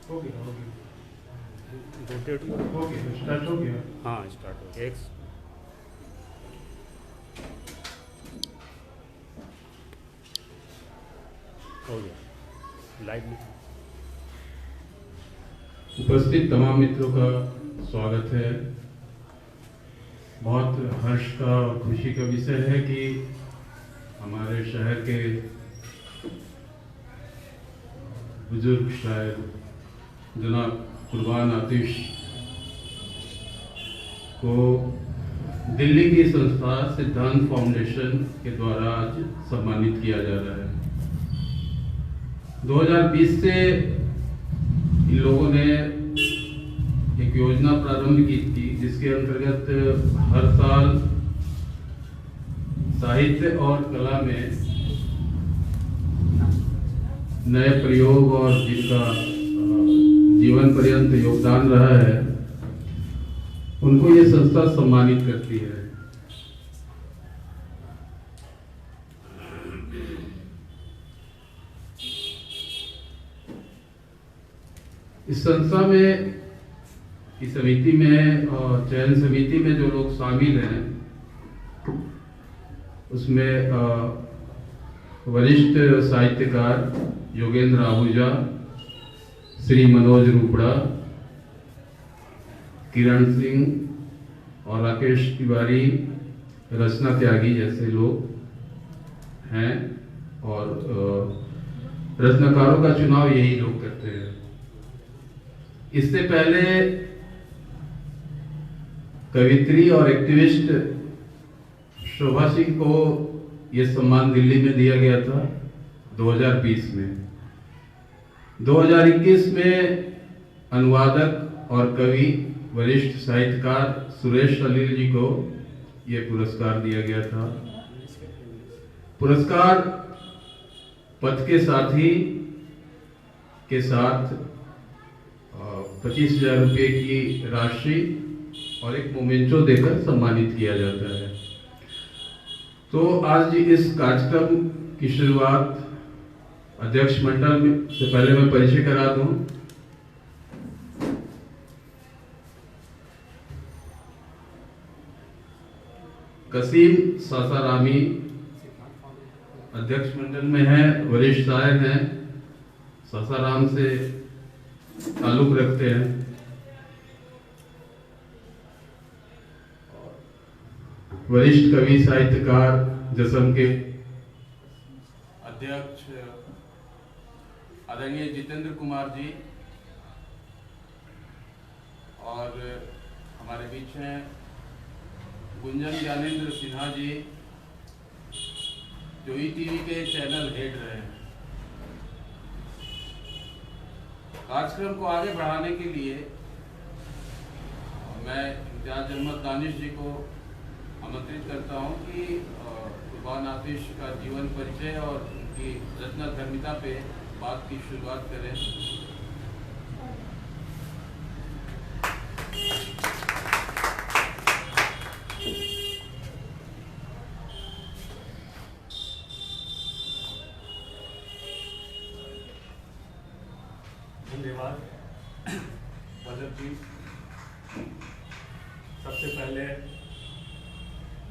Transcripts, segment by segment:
हो गया रोटेट हो गया स्टार्ट हो गया। हाँ स्टार्ट हो गया। एक हो गया लाइव में। उपस्थित तमाम मित्रों का स्वागत है। बहुत हर्ष का और खुशी का विषय है कि हमारे शहर के बुजुर्ग शायर जनाब कुर्बान आतिश को दिल्ली की संस्था सिद्धांत फाउंडेशन के द्वारा आज सम्मानित किया जा रहा है। 2020 से इन लोगों ने एक योजना प्रारंभ की थी जिसके अंतर्गत हर साल साहित्य और कला में नए प्रयोग और जिनका जीवन पर्यंत योगदान रहा है उनको ये संस्था सम्मानित करती है। इस संस्था में की समिति में और चयन समिति में जो लोग शामिल हैं उसमें वरिष्ठ साहित्यकार योगेंद्र आहूजा, श्री मनोज रूपड़ा, किरण सिंह और राकेश तिवारी, रचना त्यागी जैसे लोग हैं और रचनाकारों का चुनाव यही लोग करते हैं। इससे पहले कवित्री और एक्टिविस्ट शोभा सिंह को यह सम्मान दिल्ली में दिया गया था 2020 में। 2021 में अनुवादक और कवि वरिष्ठ साहित्यकार सुरेश सलील जी को यह पुरस्कार दिया गया था। पुरस्कार पद के साथी के साथ 25,000 रुपये की राशि और एक मोमेंटो देकर सम्मानित किया जाता है। तो आज इस कार्यक्रम की शुरुआत अध्यक्ष मंडल से पहले मैं परिचय करा दूं। कसीम सासारामी अध्यक्ष मंडल में है, वरिष्ठ शायर हैं, सासाराम से ताल्लुक रखते हैं। वरिष्ठ कवि साहित्यकार जसम के अध्यक्ष आदरणीय जितेंद्र कुमार जी और हमारे बीच हैं गुंजन ज्ञानेंद्र सिन्हा जी जो ईटीवी के चैनल हेड रहे हैं। कार्यक्रम को आगे बढ़ाने के लिए मैं इम्तियाज अहमद दानिश जी को आमंत्रित करता हूं कि कुर्बान आतिश का जीवन परिचय और उनकी रचना धर्मिता पे बात की शुरुआत करें। धन्यवाद वल्लभ जी। सबसे पहले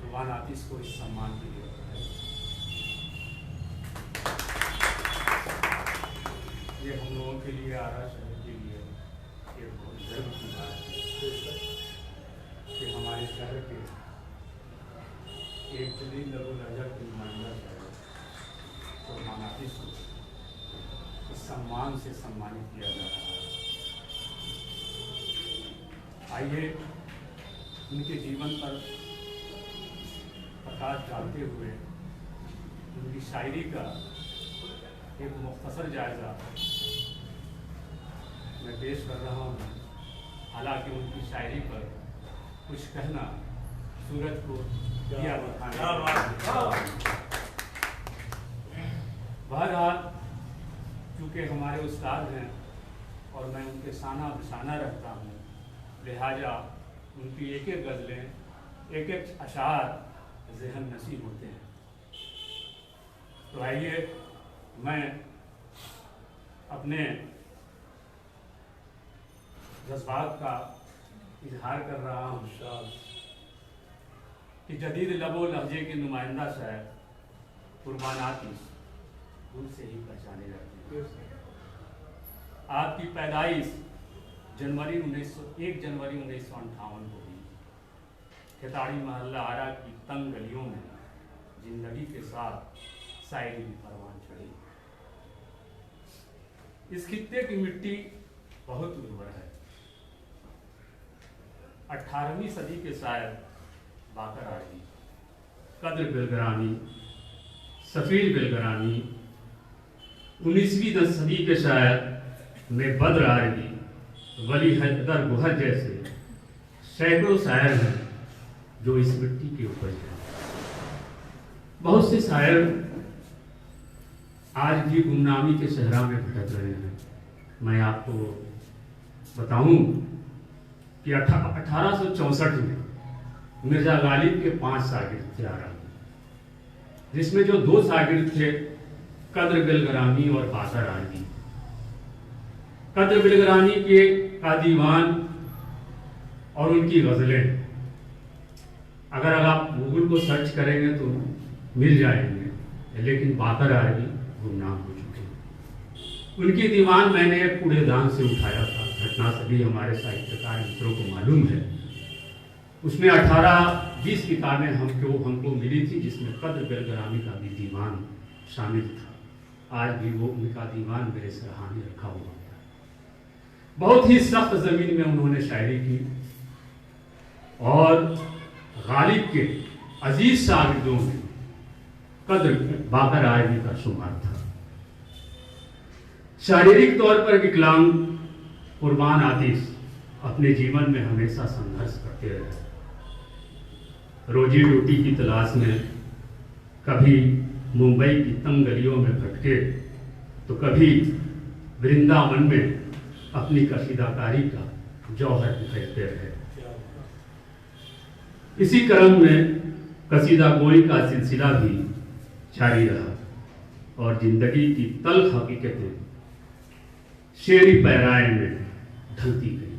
कुर्बान आतिश को इस सम्मान के लिए ये हम लोगों के लिए आरा शहर के लिए ये बहुत गर्व की बात है कि हमारे शहर के एक दिली लघु राजा की नुमाइंदा शहर कुर्बान आतिश को इस सम्मान से सम्मानित किया जा रहा है। आइए उनके जीवन पर प्रकाश डालते हुए उनकी शायरी का एक मुख्तसर जायजा मैं पेश कर रहा हूँ। हालांकि उनकी शायरी पर कुछ कहना सूरज को दिया दिखाने। बहरहाल चूँकि हमारे उस्ताद हैं और मैं उनके साना बसाना रखता हूँ, लिहाजा उनकी एक एक गज़लें, एक एक अशार ज़हन नसीब होते हैं। तो आइए मैं अपने जज्बात का इजहार कर रहा हूँ कि जदीद लबो लहजे के नुमाइंदा शायर कुर्बान आतिश दूर से ही पहचाने जाते हैं। आपकी पैदाइश 1 जनवरी 1958 को हुई। खेताड़ी मोहल्ला आरा की तंग गलियों में जिंदगी के साथ शायरी की परवान चढ़ी। इस खित्ते की मिट्टी बहुत उर्वर है। 18वीं सदी के शायर बाकर आरवी, कद्र बिलगरानी, सफीर बिलगरानी, 19वीं सदी के शायर में बद्र आरवी, वली हैदर गुहर जैसे सैकड़ों शायर हैं जो इस मिट्टी के ऊपर हैं। बहुत से शायर आज भी गुमनामी के सहरा में भटक रहे हैं। मैं आपको बताऊं कि 1864 में मिर्जा गालिब के 5 शागिर्द थे आरा में, जिसमें जो 2 शागिर्द थे कद्र बिलगरानी और बाकर आरवी। कद्र बिलगरानी के का दीवान और उनकी गज़लें अगर आप गूगल को सर्च करेंगे तो मिल जाएंगे, लेकिन बाकर आरवी गुमनाम हो चुके हैं। उनकी दीवान मैंने एक कूड़ेदान से उठाया था। घटना सभी हमारे साहित्यकार मित्रों को मालूम है। उसमें 18-20 किताबें हमको मिली थी, जिसमें कद्र बिलगरानी का भी दीवान शामिल था। आज भी वो उनका दीवान मेरे सरहाने रखा हुआ है। बहुत ही सख्त जमीन में उन्होंने शायरी की और गालिब के अजीज शागिर्दों में कद्र बाकर आरवी का शुमार था। शारीरिक तौर पर विकलांग कुर्बान आतिश अपने जीवन में हमेशा संघर्ष करते रहे। रोजी रोटी की तलाश में कभी मुंबई की तंग गलियों में भटके तो कभी वृंदावन में अपनी कसीदाकारी का जौहर बिखेरते रहे। इसी क्रम में कसीदा गोई का सिलसिला भी जारी रहा और जिंदगी की तल्ख हकीकतें शेरी पैराए में ढलती गई।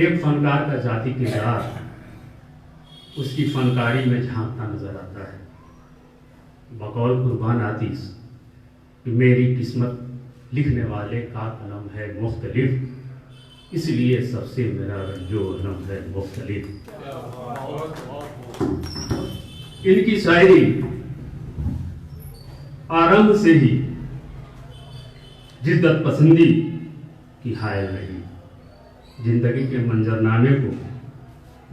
एक फनकार का जाति किरदार उसकी फनकारी में झांकता नजर आता है। बकौल कुर्बान आतिश कि मेरी किस्मत लिखने वाले का कलम है मुख्तलिफ, इसलिए सबसे मेरा रंजो अलम है मुख्तलिफ। इनकी शायरी आरंभ से ही जिद्दत पसंदी की हायल रही। जिंदगी के मंजरनामे को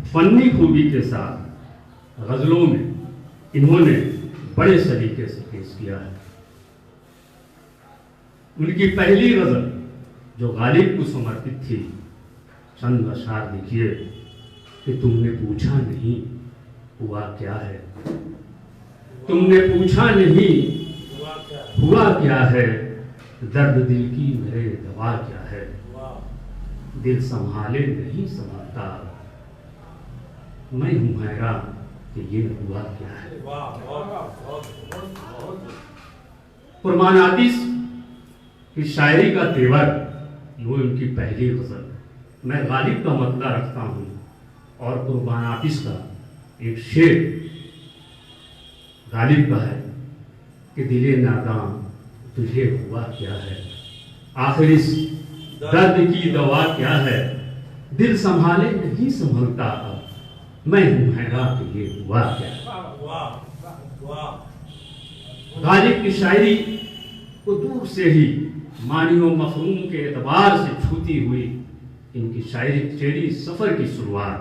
फन्नी खूबी के साथ गजलों में इन्होंने बड़े सलीके से पेश किया है। उनकी पहली गजल जो गालिब को समर्पित थी, चंद अशार लिखिए कि तुमने पूछा नहीं हुआ क्या है, तुमने पूछा नहीं हुआ क्या है, दर्द दिल की मेरे दवा क्या है, दिल संभाले नहीं संभालता, मैं हूं हैरान कि ये हुआ क्या है। कुर्बान आतिश की शायरी का तेवर, वो उनकी पहली गजल। मैं गालिब का मतला रखता हूँ और कुर्बान आतिश का एक शेर गालिब का है कि दिले नादाम तुझे हुआ क्या है, आखिर इस दर्द की दवा क्या है, दिल संभाले नहीं संभलता, मैं हूं हैरान कि ये हुआ क्या है। गालिब की शायरी को दूर से ही मानियो मफहूम के एतबार से छूती हुई इनकी शायरी सफर की शुरुआत।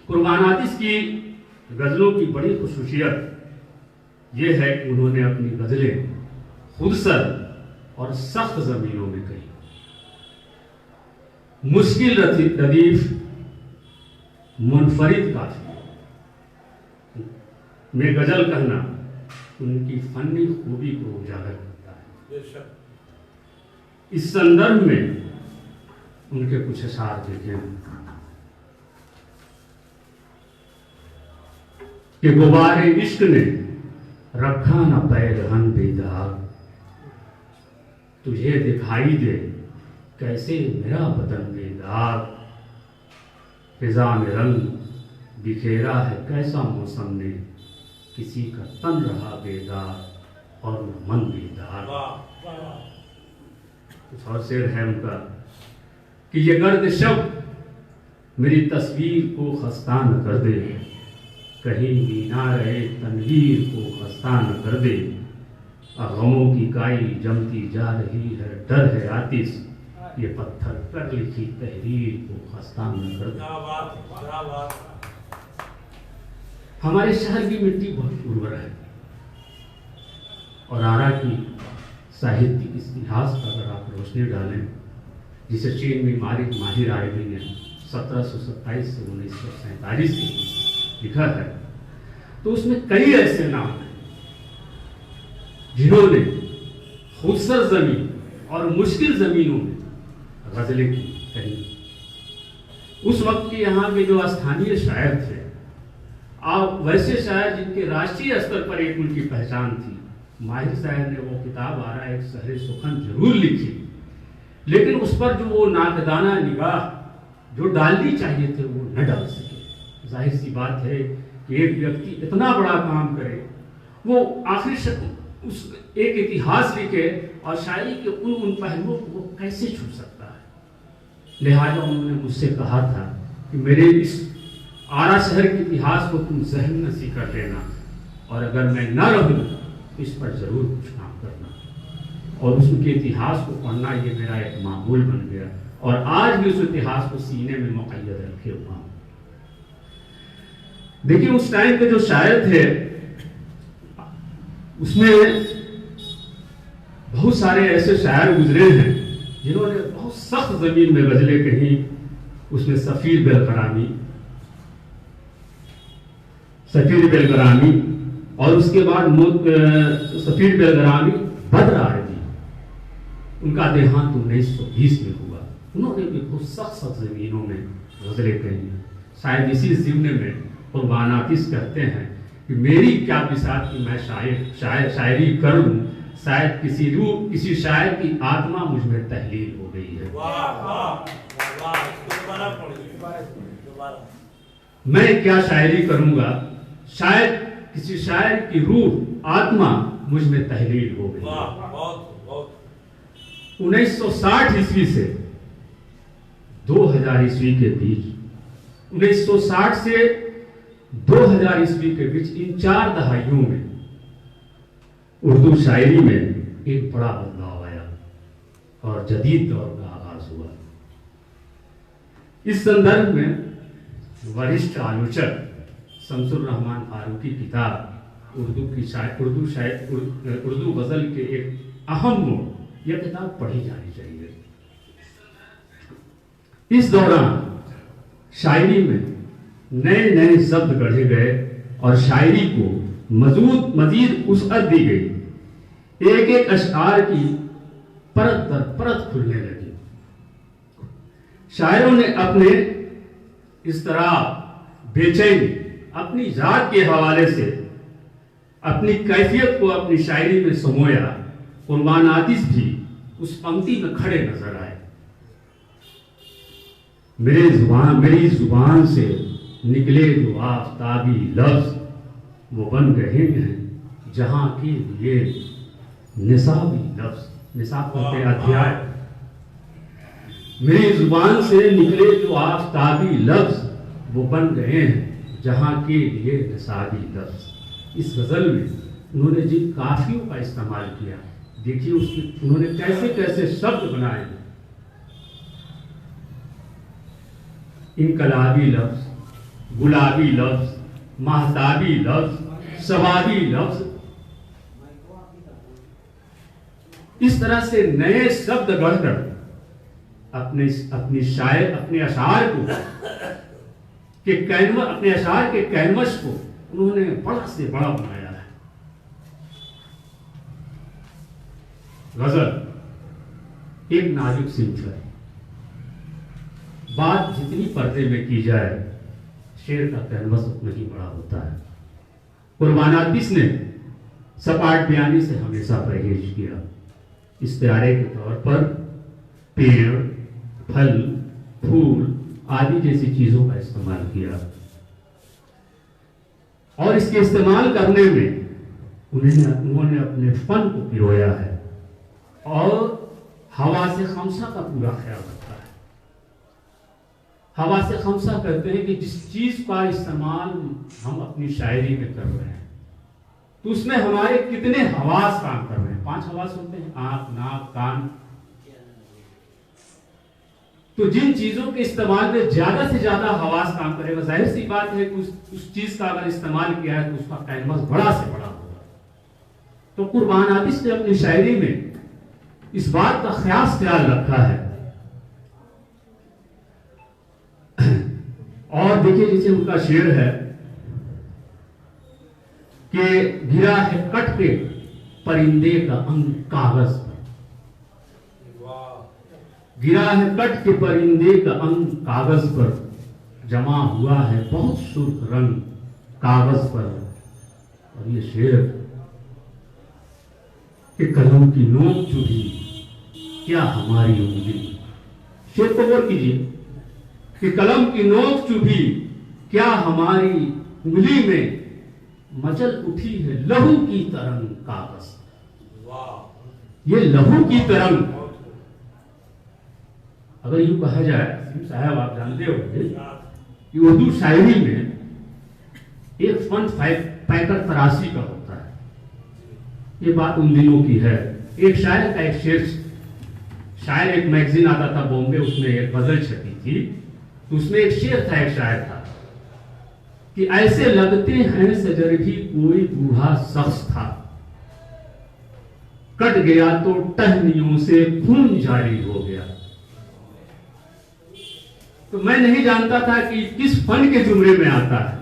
कुर्बान आतिश की गजलों की बड़ी खुसूसियत यह है कि उन्होंने अपनी गजलें खुदसर और सख्त जमीनों में कही। मुश्किल रदीफ मुनफरिद काफी में गजल कहना उनकी फन्नी खूबी को उजागर करता है। इस संदर्भ में उनके कुछ अशार देखें कि गुबारे इश्क ने रखा न पैरहन बेदाग, तुझे दिखाई दे कैसे मेरा बदन बेदाग, फिजा में रंग बिखेरा है कैसा मौसम ने, किसी का तन रहा बेदार और न मन बेदार। कुछ और शेर है उनका कि ये गर्द शब मेरी तस्वीर को खस्ता न कर दे, कहीं भी ना रहे तनवीर को खस्ता न कर दे, गमों की काई जमती जा रही है, डर है आतिश ये पत्थर पर लिखी तहरीर को खस्ता न कर दे। हमारे शहर की मिट्टी बहुत उर्वर है और आरा की साहित्यिक इतिहास पर अगर आप रोशनी डालें, जिसे चीन में माहिर आरबी ने 1727 से 1947 में लिखा है, तो उसमें कई ऐसे नाम हैं जिन्होंने खूबसूरत जमीन और मुश्किल जमीनों में गजलें की कहीं। उस वक्त के यहाँ के जो स्थानीय शायर थे, आप वैसे शायर जिनके राष्ट्रीय स्तर पर एक उनकी पहचान थी, माहिर साहब ने वो किताब आरा एक शहर सुखन जरूर लिखी, लेकिन उस पर जो वो नाकदाना निगाह जो डालनी चाहिए थे वो न डाल सके। जाहिर सी बात है कि एक व्यक्ति इतना बड़ा काम करे, वो आखिर उस एक इतिहास लिखे और शायरी के उन पहलुओं को वो कैसे छू सकता है। लिहाजा उन्होंने मुझसे कहा था कि मेरे इस आरा शहर के इतिहास को तुम जहन नसी कर लेना, और अगर मैं न रहूं तो इस पर जरूर कुछ काम करना। और उसके इतिहास को पढ़ना ये मेरा एक मामूल बन गया, और आज भी उस इतिहास को सीने में मुक़य्यद रखे हुआ हूं। देखिए उस टाइम के जो शायर थे उसमें बहुत सारे ऐसे शायर गुजरे हैं जिन्होंने बहुत सख्त जमीन में गजलें कही। उसमें सफीर बेलगरामी और उसके बाद सफीर बेलगरामी बद्र आरबी, उनका देहांत 1920 में हुआ। उन्होंने भी बहुत सख्त जमीनों में गजलें कही। शायद इसी ज़िम्ने में कुर्बान आतिश कहते हैं कि मेरी क्या बिसात की मैं शायरी कर लूं, शायद किसी शायर की आत्मा मुझ में तहलील हो गई है। मैं क्या शायरी करूंगा, शायद किसी शायर की रूह आत्मा मुझ में तहलील हो गई। 1960 ईस्वी से 2000 ईस्वी के बीच, 1960 से 2000 ईस्वी के बीच, इन 4 दहाइयों में उर्दू शायरी में एक बड़ा बदलाव आया और जदीद दौर का आगाज हुआ। इस संदर्भ में वरिष्ठ आलोचक शमसुर रहमान फारूकी किताब उर्दू गजल के एक अहम मोड़, यह किताब पढ़ी जानी चाहिए। इस दौरान शायरी में नए नए शब्द गढ़े गए और शायरी को मजीद वुसअत दी गई। एक एक अशआर की परत दर परत खुलने लगी। शायरों ने अपने इस तरह बेचैनी अपनी जात के हवाले से अपनी कैफियत को अपनी शायरी में समोया। कुर्बान आतिश भी उस पंक्ति में खड़े नजर आए। मेरी जुबान से निकले जो आफताबी लफ्ज, वो बन गए हैं जहां के लिए निसाबी लफ्ज। निसाब कहते अध्याय। मेरी जुबान से निकले जो आफताबी लफ्ज, वो बन गए हैं जहां के लिए निसाबी लफ्ज। इस गजल में उन्होंने जिन काफियों का इस्तेमाल किया, देखिए उसकी उन्होंने कैसे कैसे शब्द बनाए। इनकलाबी लफ्ज, गुलाबी लफ्ज, महताबी लफ्ज, शबाबी लफ्ज, इस तरह से नए शब्द गढ़कर अपने अशार को अपने अशार के कैनवस को उन्होंने बड़ा से बड़ा बनाया है। गजल एक नाजुक सिमत है। बात जितनी पर्दे में की जाए, शेर का कैनवस उतना ही बड़ा होता है। कुर्बान आतिश ने सपाट बयानी से हमेशा परहेज किया। इस्तिआरे के तौर पर पेड़, फल, फूल आदि जैसी चीजों का इस्तेमाल किया और इसके इस्तेमाल करने में उन्होंने अपने फन को पिरोया है और हवा से खमसा का पूरा ख्याल रखा है। हवा से खमसा कहते हैं कि जिस चीज का इस्तेमाल हम अपनी शायरी में कर रहे हैं तो उसमें हमारे कितने हवास काम कर रहे हैं। 5 हवास होते हैं, आंख, नाक, कान। तो जिन चीजों के इस्तेमाल में ज्यादा से ज्यादा हवास काम करेगा, जाहिर सी बात है कि उस चीज का अगर इस्तेमाल किया है तो उसका कैनवस बड़ा से बड़ा होगा। तो कुर्बान आतिश ने अपनी शायरी में इस बात का खास ख्याल रखा है। और देखिए जैसे उनका शेर है कि गिरा है कट के परिंदे का अंग कागज पर, गिरा है कट के परिंदे का अंग कागज पर, जमा हुआ है बहुत सुर्ख रंग कागज पर। और ये शेर कि कलम की नोक चुभी क्या हमारी उंगली, शेर को गौर कीजिए कि कलम की नोक चुभी क्या हमारी उंगली में, मचल उठी है लहू की तरंग कागज। ये लहू की तरंग, अगर यूं कहा जाए साहब, आप जानते हो कि उर्दू शायरी में एक फन पैकर तराशी का होता है। ये बात उन दिनों की है। एक शायर का एक शेर, शायर एक मैगजीन आता था बॉम्बे, उसमें एक गजल छपी थी, तो उसमें एक शेर था, एक शायर था कि ऐसे लगते हैं सजर भी कोई बूढ़ा शख्स था, कट गया तो टहनियों से खून जारी हो गया। तो मैं नहीं जानता था कि किस फन के जुमरे में आता है।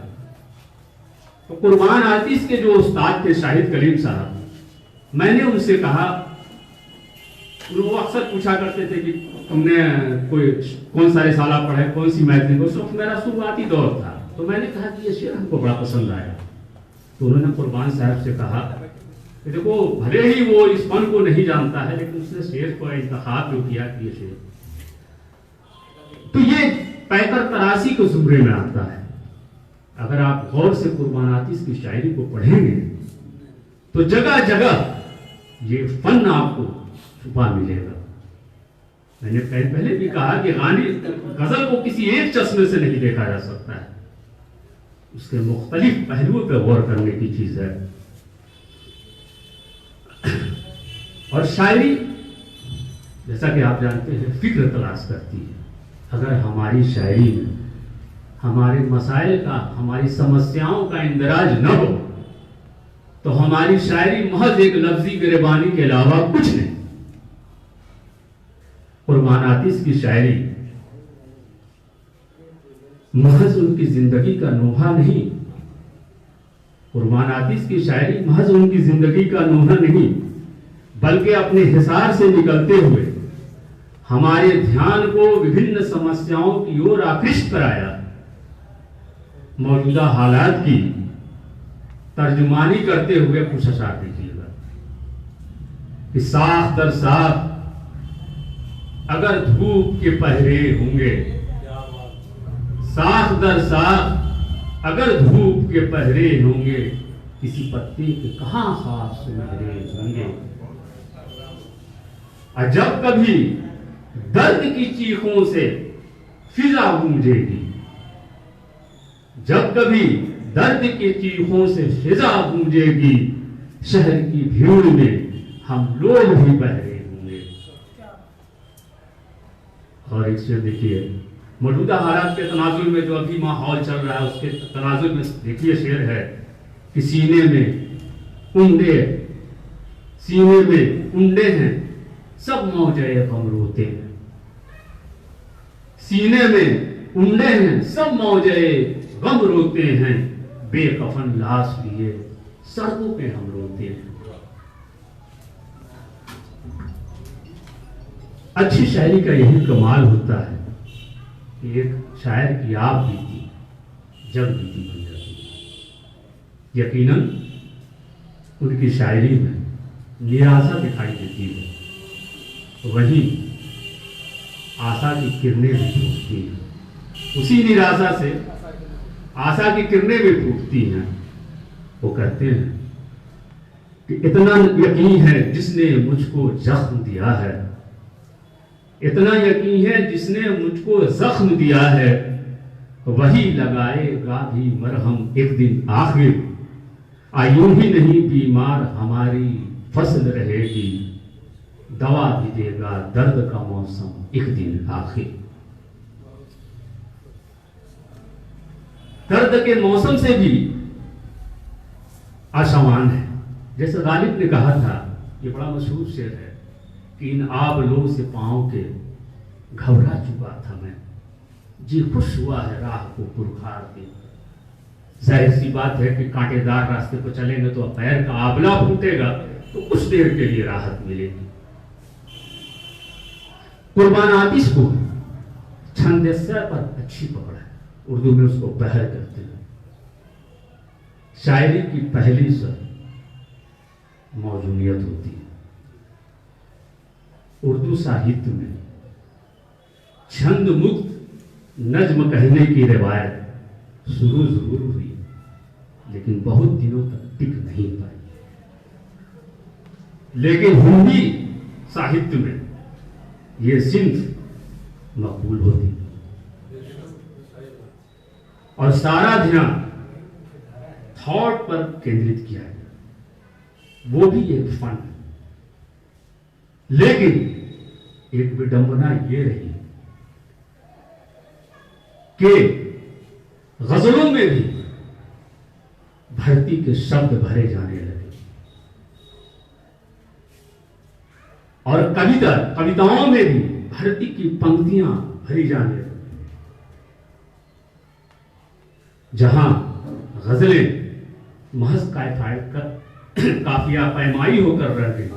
तो कुर्बान आतिश के जो उस्ताद थे शाहिद कलीम साहब, मैंने उनसे कहा, वो अक्सर पूछा करते थे कि तुमने कोई कौन सा रिसाला पढ़ा है, कौन सी मैगजीन। उस वक्त मेरा शुरुआती दौर था, तो मैंने कहा कि ये शेर हमको बड़ा पसंद आया। तो उन्होंने कुर्बान साहब से कहा कि देखो भले ही वो इस फन को नहीं जानता है, लेकिन उसने शेर को इंतखाब जो किया कि ये शेर, तो ये पैकर तराशी के जुमरे में आता है। अगर आप गौर से कुर्बान आतिश की शायरी को पढ़ेंगे तो जगह जगह ये फन आपको छुपा मिलेगा। मैंने पहले भी कहा कि गानी गजल को किसी एक चश्मे से नहीं देखा जा सकता है, उसके मुख्तलिफ पहलुओं पर गौर करने की चीज है। और शायरी जैसा कि आप जानते हैं फिक्र तलाश करती है। अगर हमारी शायरी में हमारे मसाइल का, हमारी समस्याओं का इंदराज न हो तो हमारी शायरी महज एक लफ्जी गिरबानी के अलावा कुछ नहीं। कुर्बान आतिश की शायरी महज उनकी जिंदगी का नोहा नहीं, कुर्बान आतिश की शायरी महज उनकी जिंदगी का नोहा नहीं, बल्कि अपने हिसार से निकलते हुए हमारे ध्यान को विभिन्न समस्याओं की ओर आकृष्ट कराया। मौजूदा हालात की तर्जुमानी करते हुए कुछ अशार देखिएगा कि साख दर साख अगर धूप के पहरे होंगे, साख दर साख अगर धूप के पहरे होंगे, किसी पत्ते के कहां खास सुनहरे होंगे। और जब कभी दर्द की चीखों से फिजा गूंजेगी, जब कभी दर्द की चीखों से फिजा गूंजेगी, शहर की भीड़ में हम लोग भी बहरे होंगे। और एक शेर देखिए, मौजूदा हालात के तनाजुल में जो अभी माहौल चल रहा है उसके तनाजुल में देखिए शेर है कि सीने में उंडे हैं सब मौजे गम रोते हैं, सीने में उंडे हैं सब मौजे गम रोते हैं, बेकफन लाश लिए सड़कों पे हम रोते हैं। अच्छी शायरी का यही कमाल होता है कि एक शायर की आप बीती जग बीती बन जाती है। यकीनन उनकी शायरी में निराशा दिखाई देती है, वहीं आशा की किरणें भी फूटती हैं। उसी निराशा से आशा की किरणें भी फूटती हैं। वो कहते हैं कि इतना यकीन है जिसने मुझको जख्म दिया है, इतना यकीन है जिसने मुझको जख्म दिया है, वही लगाएगा भी मरहम एक दिन आखिर। यूं ही नहीं बीमार हमारी फसल रहेगी, दवा भी देगा दर्द का मौसम एक दिन आखिर। दर्द के मौसम से भी आशावान है। जैसे गालिब ने कहा था, ये बड़ा मशहूर शेर है कि इन आबलों से पांव के घबरा चुका था मैं, जी खुश हुआ है राह को पुरखार के। जाहिर सी बात है कि कांटेदार रास्ते पर चलेंगे तो पैर का आबला फूटेगा, तो कुछ देर के लिए राहत मिलेगी। कुर्बान आतिश को छंदस्या पर अच्छी पकड़ है, उर्दू में उसको बहर कहते हैं। शायरी की पहली सर मौजूदियत होती है। उर्दू साहित्य में छंद मुक्त नज्म कहने की रिवायत शुरू जरूर हुई, लेकिन बहुत दिनों तक टिक नहीं पाई। लेकिन हिंदी साहित्य में यह सिंथ मकबूल होती और सारा ध्यान थॉट पर केंद्रित किया गया, वो भी एक फन। लेकिन एक विडंबना ये रही कि गजलों में भी भर्ती के शब्द भरे जाने लगे और कविताओं में भी भर्ती की पंक्तियां भरी जाने लगी। जहां गजलें महज काफिया पैमाई होकर रह गई,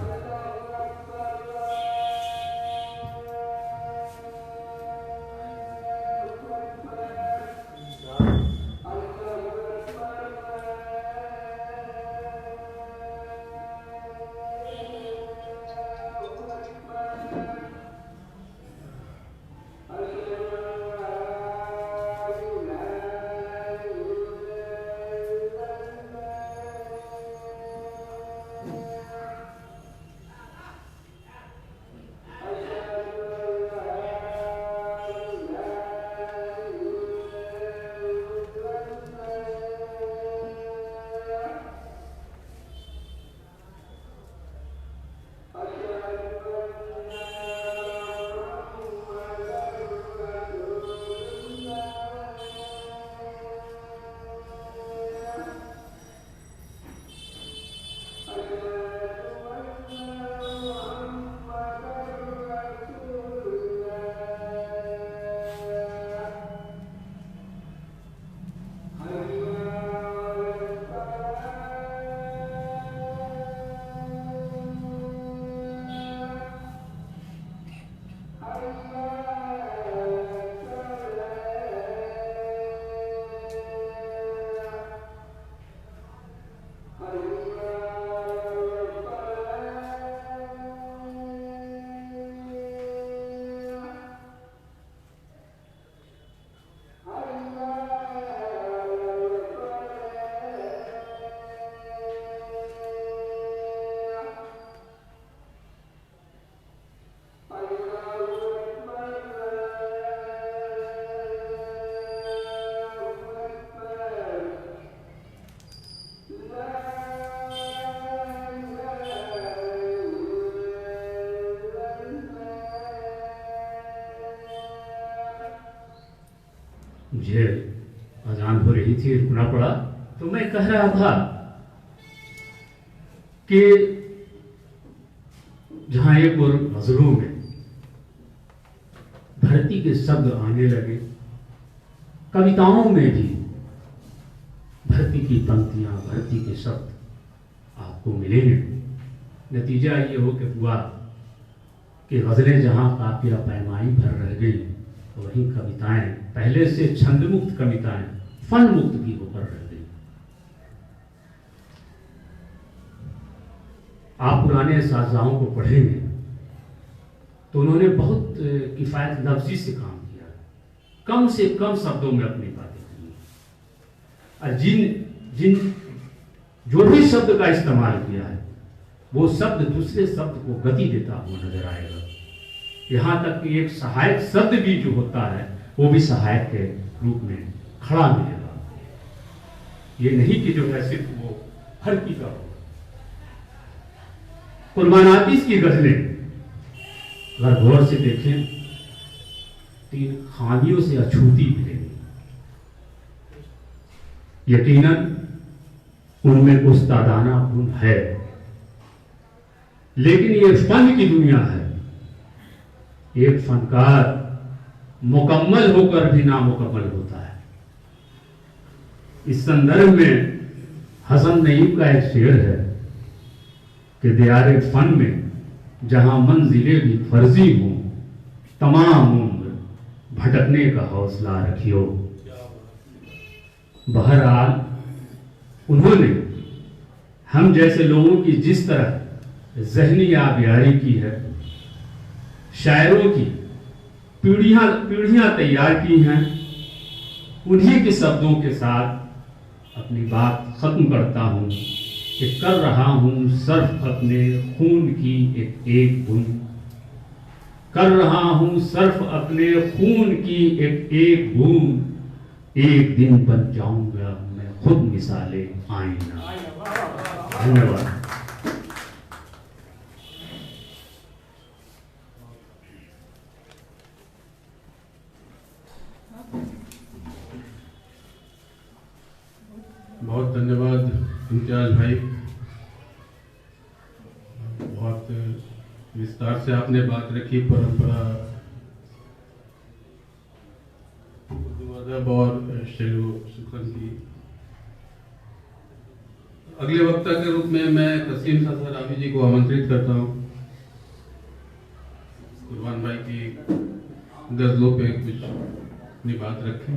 मुझे अजान हो रही थी, रुकना पड़ा। तो मैं कह रहा था कि जहां एक और गजलों में धरती के शब्द आने लगे, कविताओं में भी धरती की पंक्तियां, धरती के शब्द आपको मिलेंगे। नतीजा ये हो कि हुआ कि गजलें जहां काफिया पैमाई भर रह गई, वहीं कविताएं पहले से छंद मुक्त कविताएं फन मुक्त भी होकर रह गई। आप पुराने साजाओं को पढ़ेंगे तो उन्होंने बहुत किफ़ायत लफ्जी से काम किया, कम से कम शब्दों में अपनी बातें की, और जिन जो भी शब्द का इस्तेमाल किया है वो शब्द दूसरे शब्द को गति देता हुआ नजर आएगा। यहाँ तक कि एक सहायक शब्द भी जो होता है वो भी सहायक के रूप में खड़ा मिलेगा। ये नहीं कि जो है सिर्फ वो हर की का हो। कुर्बानातीस की गजलें अगर गौर से देखें तो इन खामियों से अछूती मिलेगी। यकीनन उनमें उस्तादाना गुण है, लेकिन ये फन की दुनिया है। एक फनकार मुकम्मल होकर भी नामुकम्मल होता है। इस संदर्भ में हसन नईम का एक शेर है कि दियारे फन में जहां मंजिलें भी फर्जी हों, तमाम उम्र भटकने का हौसला रखियो। बहरहाल उन्होंने हम जैसे लोगों की जिस तरह ज़हनी आबियारी की है, शायरों की पीढ़ियां तैयार की हैं, उन्हीं के शब्दों के साथ अपनी बात खत्म करता हूं कि कर रहा हूं सर्फ अपने खून की एक एक बूंद, कर रहा हूं सर्फ अपने खून की एक एक बूंद, एक दिन बन जाऊंगा मैं खुद मिसाले आईना। धन्यवाद। बहुत धन्यवाद इम्तियाज भाई, बहुत विस्तार से आपने बात रखी परंपरा, उर्दू अदब और शेरो सुखन की। अगले वक्ता के रूप में मैं कसीम सराफी जी को आमंत्रित करता हूँ। कुर्बान भाई की गजलों पे कुछ अपनी बात रखें।